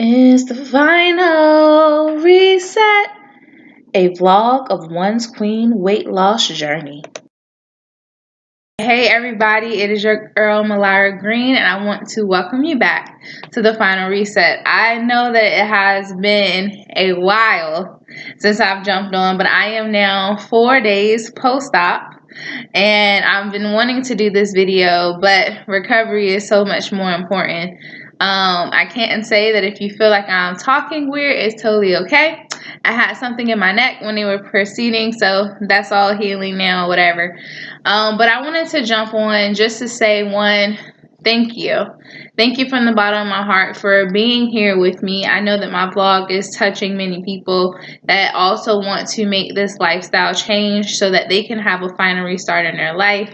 Is the final reset a vlog of one's queen weight loss journey? Hey everybody, it is your girl Mylira Green, and I want to welcome you back to the final reset. I know that it has been a while since I've jumped on, but I am now 4 days post-op, and I've been wanting to do this video, but recovery is so much more important. I can't say that if you feel like I'm talking weird, it's totally okay. I had something in my neck when they were proceeding, so that's all healing now, whatever. But I wanted to jump on just to say one, thank you. Thank you from the bottom of my heart for being here with me. I know that my vlog is touching many people that also want to make this lifestyle change so that they can have a final restart in their life.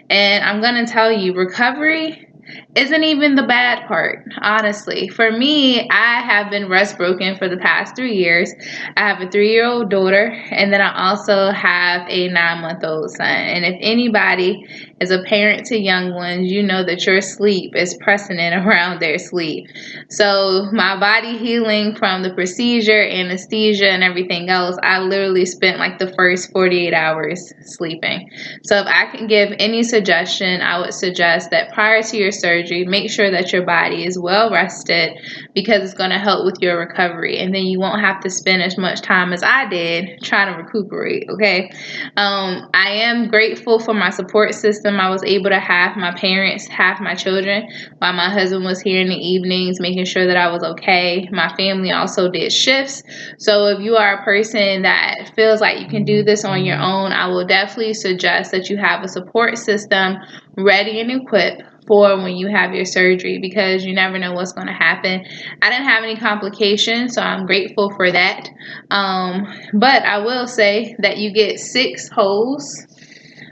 And I'm going to tell you, recovery isn't even the bad part, honestly. For me, I have been rest broken for the past 3 years. I have a 3-year-old daughter, and then I also have a 9-month-old son. And if anybody is a parent to young ones, you know that your sleep is pressing in around their sleep. So my body healing from the procedure, anesthesia, and everything else, I literally spent like the first 48 hours sleeping. So if I can give any suggestion, I would suggest that prior to your surgery, make sure that your body is well rested, because it's going to help with your recovery, and then you won't have to spend as much time as I did trying to recuperate. Okay. I am grateful for my support system. I was able to have my parents, have my children while my husband was here in the evenings, making sure that I was okay. My family also did shifts. So if you are a person that feels like you can do this on your own, I will definitely suggest that you have a support system ready and equipped for when you have your surgery, because you never know what's going to happen. I didn't have any complications, so I'm grateful for that. But I will say that you get 6 holes.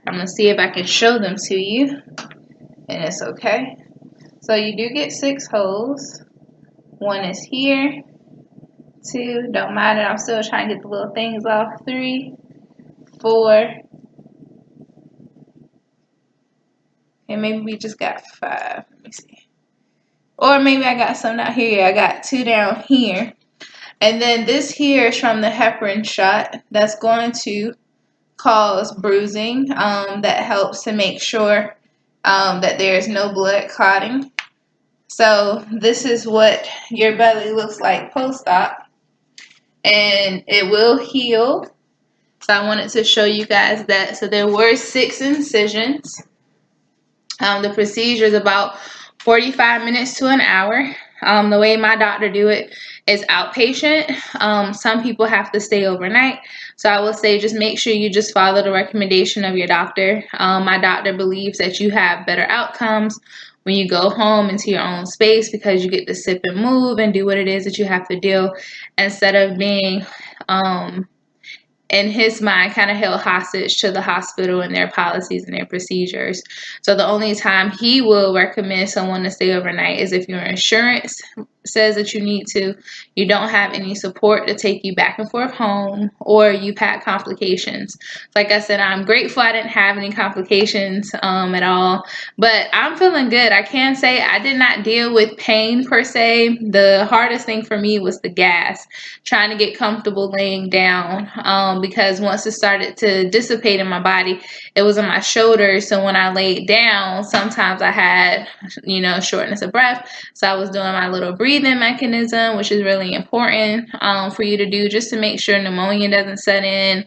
I'm going to see if I can show them to you, and it's okay. So you do get 6 holes. 1 is here, 2, don't mind it, I'm still trying to get the little things off, 3, 4, and maybe we just got 5. Let me see. Or maybe I got some down here. I got 2 down here. And then this here is from the heparin shot. That's going to cause bruising. That helps to make sure that there is no blood clotting. So this is what your belly looks like post-op. And it will heal. So I wanted to show you guys that. So there were 6 incisions. The procedure is about 45 minutes to an hour. The way my doctor do it is outpatient. Some people have to stay overnight. So I would say just make sure you just follow the recommendation of your doctor. My doctor believes that you have better outcomes when you go home into your own space, because you get to sip and move and do what it is that you have to do, instead of being in his mind, kind of held hostage to the hospital and their policies and their procedures. So the only time he will recommend someone to stay overnight is if your insurance says that you need to, you don't have any support to take you back and forth home, or you've had complications. Like I said, I'm grateful I didn't have any complications at all, but I'm feeling good. I can say I did not deal with pain per se. The hardest thing for me was the gas, trying to get comfortable laying down, because once it started to dissipate in my body, it was in my shoulders. So when I laid down, sometimes I had, shortness of breath. So I was doing my little breathing mechanism, which is really important for you to do, just to make sure pneumonia doesn't set in.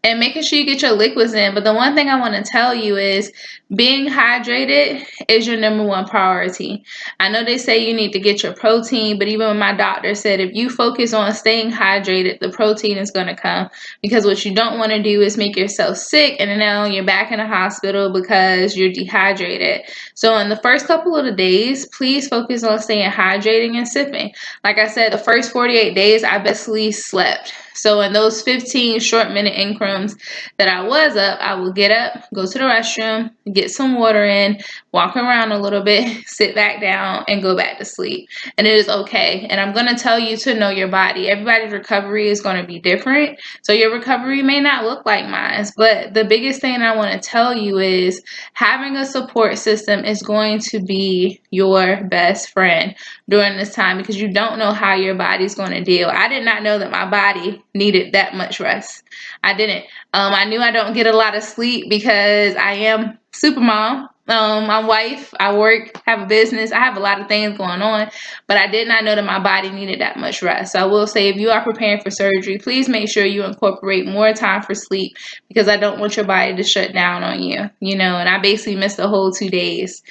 And making sure you get your liquids in. But the one thing I want to tell you is being hydrated is your number 1 priority. I know they say you need to get your protein, but even when my doctor said if you focus on staying hydrated, the protein is going to come. Because what you don't want to do is make yourself sick, and then now you're back in the hospital because you're dehydrated. So in the first couple of the days, please focus on staying hydrating and sipping. Like I said, the first 48 days, I basically slept. So in those 15 short minute increments that I was up, I would get up, go to the restroom, get some water in, walk around a little bit, sit back down, and go back to sleep. And it is okay. And I'm going to tell you to know your body. Everybody's recovery is going to be different. So your recovery may not look like mine. But the biggest thing I want to tell you is having a support system is going to be your best friend during this time, because you don't know how your body's going to deal. I did not know that my body needed that much rest. I didn't. I knew I don't get a lot of sleep because I am super mom. I'm wife, I work, have a business, I have a lot of things going on, but I did not know that my body needed that much rest. So I will say, if you are preparing for surgery, please make sure you incorporate more time for sleep, because I don't want your body to shut down on you, and I basically missed the whole 2 days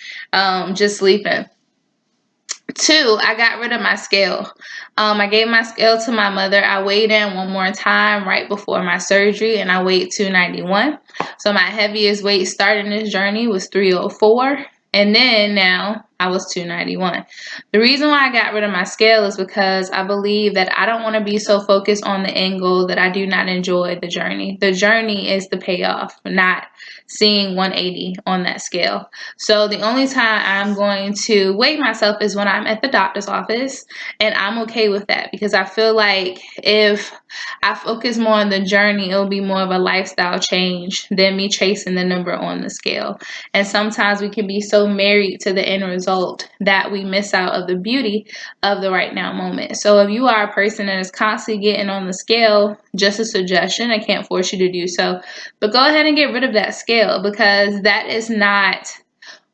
just sleeping. 2, I got rid of my scale. I gave my scale to my mother. I weighed in one more time right before my surgery, and I weighed 291. So my heaviest weight starting this journey was 304, and then now I was 291. The reason why I got rid of my scale is because I believe that I don't want to be so focused on the end goal that I do not enjoy the journey. The journey is the payoff, not seeing 180 on that scale. So the only time I'm going to weigh myself is when I'm at the doctor's office, and I'm okay with that, because I feel like if I focus more on the journey, it'll be more of a lifestyle change than me chasing the number on the scale. And sometimes we can be so married to the end result that we miss out of the beauty of the right now moment. So if you are a person that is constantly getting on the scale, just a suggestion, I can't force you to do so, but go ahead and get rid of that scale, because that is not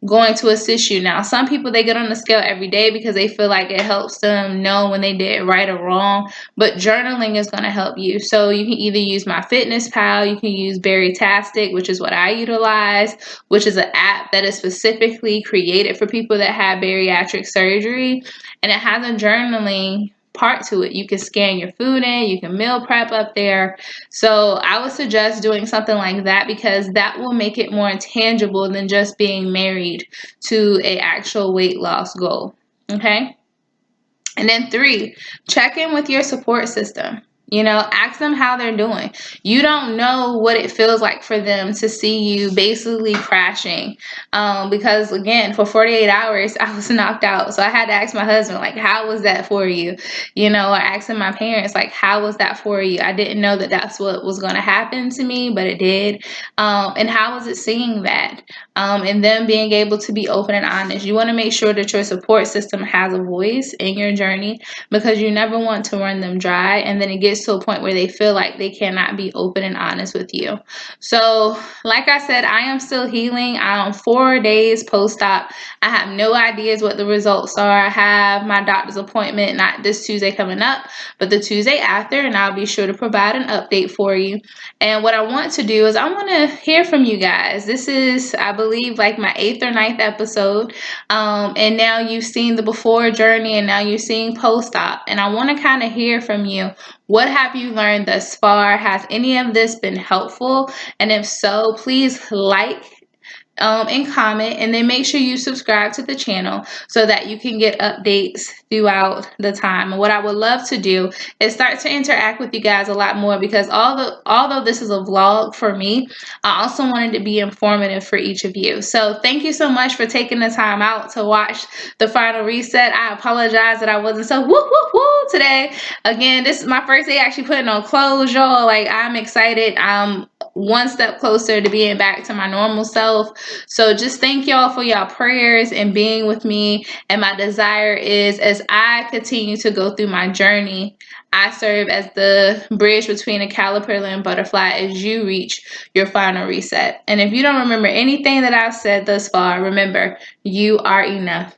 going to assist you. Now, some people, they get on the scale every day because they feel like it helps them know when they did right or wrong, but journaling is going to help you. So you can either use MyFitnessPal, you can use Bariatric, which is what I utilize, which is an app that is specifically created for people that have bariatric surgery, and it has a journaling part to it. You can scan your food in, you can meal prep up there. So I would suggest doing something like that, because that will make it more tangible than just being married to an actual weight loss goal. Okay. And then 3, check in with your support system. Ask them how they're doing. You don't know what it feels like for them to see you basically crashing. Because again, for 48 hours, I was knocked out. So I had to ask my husband, like, how was that for you? Or asking my parents, like, how was that for you? I didn't know that that's what was going to happen to me, but it did. And how was it seeing that? And them being able to be open and honest. You want to make sure that your support system has a voice in your journey, because you never want to run them dry, and then it gets to a point where they feel like they cannot be open and honest with you. So like I said, I am still healing. I'm 4 days post-op. I have no ideas what the results are. I have my doctor's appointment not this Tuesday coming up, but the Tuesday after, and I'll be sure to provide an update for you. And what I want to do is I want to hear from you guys. This is, I believe, like my 8th or 9th episode. And now you've seen the before journey, and now you're seeing post-op. And I want to kind of hear from you. What have you learned thus far? Has any of this been helpful? And if so, please like and comment, and then make sure you subscribe to the channel so that you can get updates throughout the time. And what I would love to do is start to interact with you guys a lot more, because although this is a vlog for me, I also wanted to be informative for each of you. So thank you so much for taking the time out to watch the final reset. I apologize that I wasn't so woo today. Again, this is my first day actually putting on clothes, y'all. Like, I'm excited. I'm one step closer to being back to my normal self. So just thank y'all for y'all prayers and being with me. And my desire is, as I continue to go through my journey, I serve as the bridge between a caterpillar and butterfly as you reach your final reset. And if you don't remember anything that I've said thus far, remember, you are enough.